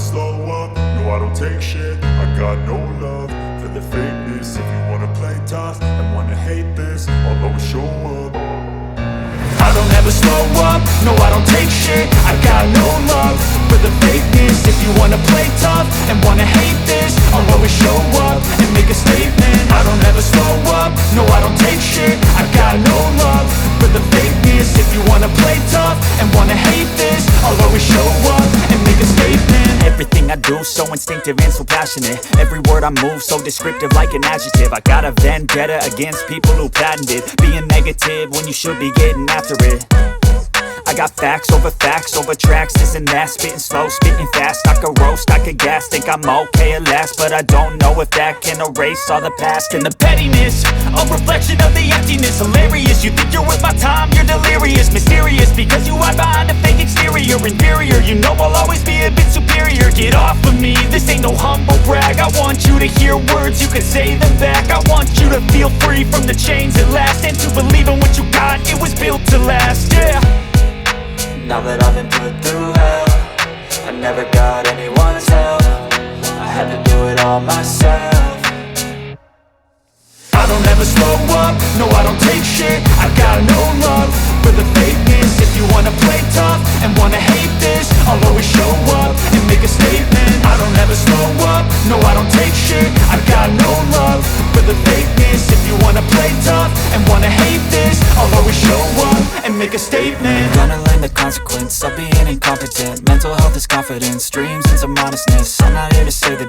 slow up, no I don't take shit. I got no love for the fakeness. If you wanna play tough and wanna hate this, I'll always show up. I don't ever slow up, no I don't take shit. I got no love for the fakeness. If you wanna play tough and wanna hate this, I'll always show up and make a statement. I don't ever slow up, no I don't take shit. I got no love for the fakeness. If you wanna play tough and wanna hate this, I'll always show up and make a statement. Everything I do so instinctive and so passionate. Every word I move so descriptive like an adjective. I got a vendetta against people who patented being negative when you should be getting after it. I got facts over tracks, this and that. Spitting slow, spitting fast, I could roast, I could gas. Think I'm okay at last, but I don't know if that can erase all the past. And the pettiness, a reflection of the emptiness. Hilarious, you think you're worth my time, you're delirious. Mysterious, because you hide behind a fake exterior. Inferior, you know I'll always be a bit superior. Get off of me, this ain't no humble brag. I want you to hear words, you can say them back. I want you to feel free from the chains at last, and to believe in what you got, it was built to last, yeah. Now that I've been put through hell, I never got anyone's help. I had to do it all myself. I don't ever slow up, no I don't take shit. I got no love for the fakeness. If you wanna play tough and wanna hate this, I'll always show up and make a statement. I don't ever slow up, no I don't take shit. I got no love for the fakeness. If you wanna play tough and wanna hate this, I'll always show up and make a statement. Gonna learn the consequence of being incompetent. Mental health is confidence, dreams and some honestness. I'm not here to say the